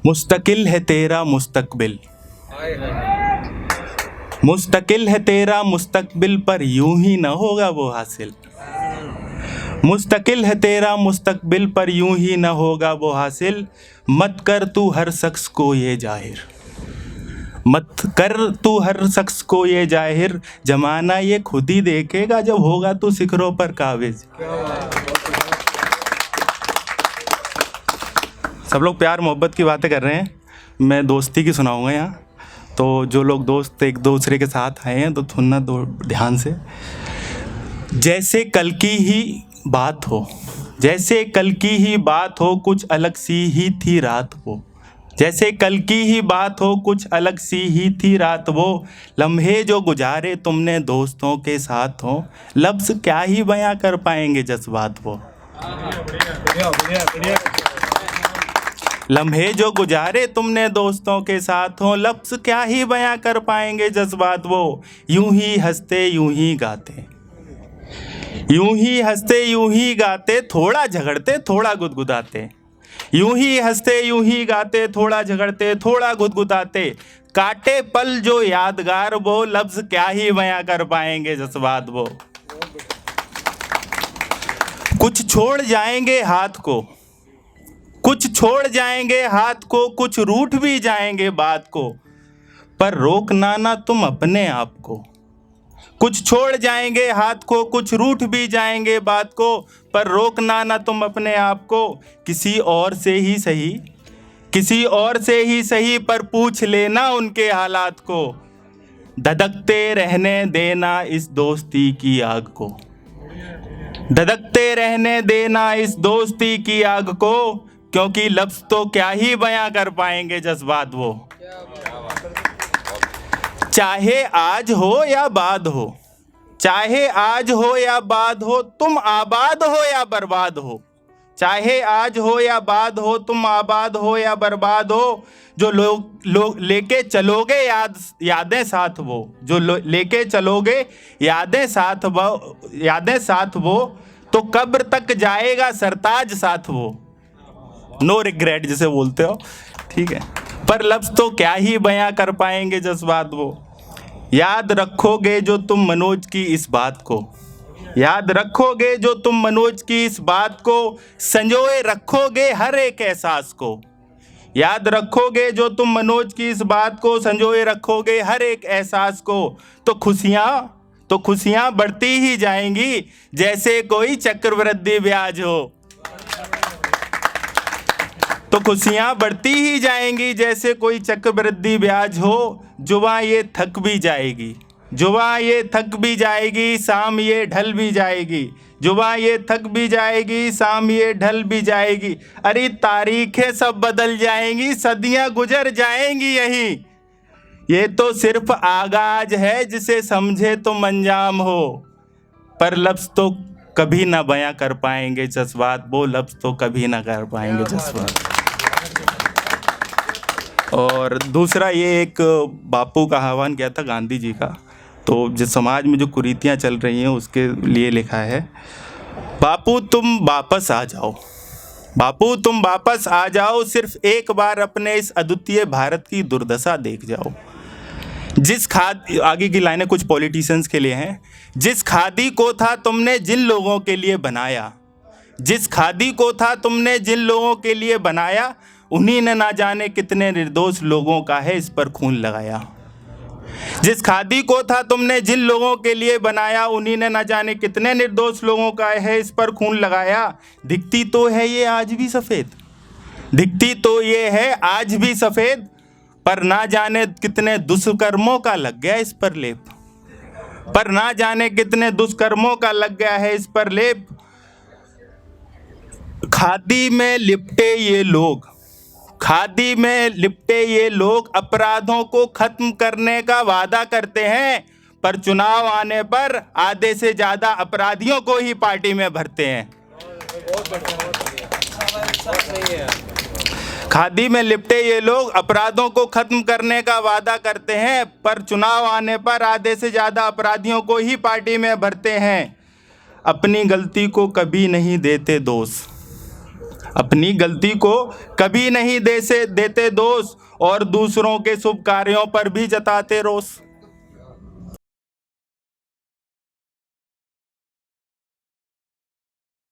मुस्तकिल है तेरा मुस्तकबिल, मुस्तकिल है तेरा मुस्तकबिल, पर यूं ही न होगा वो हासिल। मुस्तकिल है तेरा मुस्तकबिल, पर यूं ही न होगा वो हासिल। मत कर तू हर शख्स को ये जाहिर, मत कर तू हर शख्स को ये जाहिर, जमाना ये खुद ही देखेगा जब होगा तू शिखरों पर काबिज। सब लोग प्यार मोहब्बत की बातें कर रहे हैं, मैं दोस्ती की सुनाऊंगा यहाँ। तो जो लोग दोस्त एक दूसरे के साथ आए हैं तो सुनना दो ध्यान से। जैसे कल की ही बात हो, जैसे कल की ही बात हो, कुछ अलग सी ही थी रात वो। जैसे कल की ही बात हो, कुछ अलग सी ही थी रात वो। लम्हे जो गुजारे तुमने दोस्तों के साथ हो, लफ्ज़ क्या ही बयां कर पाएंगे जज्बात वो। लम्हे जो गुजारे तुमने दोस्तों के साथ हो, लफ्ज़ क्या ही बयां कर पाएंगे जज्बात वो। यूं ही हंसते यूं ही गाते, यूं ही हंसते यूं ही गाते, थोड़ा झगड़ते थोड़ा गुदगुदाते। यूं ही हंसते यूं ही गाते, थोड़ा झगड़ते थोड़ा गुदगुदाते। काटे पल जो यादगार वो, लफ्ज़ क्या ही बयां कर पाएंगे जज्बात वो। कुछ छोड़ जाएंगे हाथ को, कुछ छोड़ जाएंगे हाथ को, कुछ रूठ भी जाएंगे बात को, पर रोकना ना तुम अपने आप को। कुछ छोड़ जाएंगे हाथ को, कुछ रूठ भी जाएंगे बात को, पर रोकना ना तुम अपने आप को। किसी और से ही सही, किसी और से ही सही, पर पूछ लेना उनके हालात को। धधकते रहने देना इस दोस्ती की आग को, धधकते रहने देना इस दोस्ती की आग को, क्योंकि लफ्ज़ तो क्या ही बयां कर पाएंगे जज्बात वो। चाहे आज हो या बाद हो, चाहे आज हो या बाद हो, तुम आबाद हो या बर्बाद हो। चाहे आज हो या बाद हो, तुम आबाद हो या बर्बाद हो। जो लोग लेके चलोगे यादें साथ वो, जो लेके चलोगे यादें साथ वो, यादें साथ वो, तो कब्र तक जाएगा सरताज साथ वो। नो रिग्रेट जिसे बोलते हो, ठीक है, पर लफ्ज़ तो क्या ही बयां कर पाएंगे जज्बात वो। याद रखोगे जो तुम मनोज की इस बात को, याद रखोगे जो तुम मनोज की इस बात को, संजोए रखोगे हर एक एहसास को। याद रखोगे जो तुम मनोज की इस बात को, संजोए रखोगे हर एक एहसास को। तो खुशियाँ बढ़ती ही जाएंगी जैसे कोई चक्रवृद्धि ब्याज हो। तो खुशियाँ बढ़ती ही जाएंगी जैसे कोई चक्रवृद्धि ब्याज हो। जुबां ये थक भी जाएगी, जुबां ये थक भी जाएगी, शाम ये ढल भी जाएगी। जुबां ये थक भी जाएगी, शाम ये ढल भी जाएगी। अरे तारीखें सब बदल जाएंगी, सदियां गुजर जाएंगी यहीं। ये तो सिर्फ आगाज है जिसे समझे तुम अंजाम हो, पर लफ्ज़ तो कभी ना बयां कर पाएंगे जज्बात वो। लफ्ज़ तो कभी ना कर पाएंगे जज्बात। और दूसरा ये एक बापू का आह्वान किया था गांधी जी का, तो जिस समाज में जो कुरीतियाँ चल रही हैं उसके लिए लिखा है। बापू तुम वापस आ जाओ, बापू तुम वापस आ जाओ, सिर्फ एक बार अपने इस अद्वितीय भारत की दुर्दशा देख जाओ। आगे की लाइनें कुछ पॉलिटिशियंस के लिए हैं। जिस खादी को था तुमने जिन लोगों के लिए बनाया, जिस खादी को था तुमने जिन लोगों के लिए बनाया, उन्हीं ने ना जाने कितने निर्दोष लोगों का है इस पर खून लगाया। जिस खादी को था तुमने जिन लोगों के लिए बनाया, उन्हीं ने ना जाने कितने निर्दोष लोगों का है इस पर खून लगाया। दिखती तो है ये आज भी सफ़ेद, दिखती तो ये है आज भी सफ़ेद, पर ना जाने कितने दुष्कर्मों का लग गया इस पर लेप, पर ना जाने कितने दुष्कर्मों का लग गया है इस पर लेप। खादी में लिपटे ये लोग, खादी में लिपटे ये लोग अपराधों को खत्म करने का वादा करते हैं, पर चुनाव आने पर आधे से ज़्यादा अपराधियों को ही पार्टी में भरते हैं। खादी में लिपटे ये लोग अपराधों को खत्म करने का वादा करते हैं, पर चुनाव आने पर आधे से ज़्यादा अपराधियों को ही पार्टी में भरते हैं। अपनी गलती को कभी नहीं देते दोष, अपनी गलती को कभी नहीं देते दोष और दूसरों के शुभ कार्यों पर भी जताते रोष।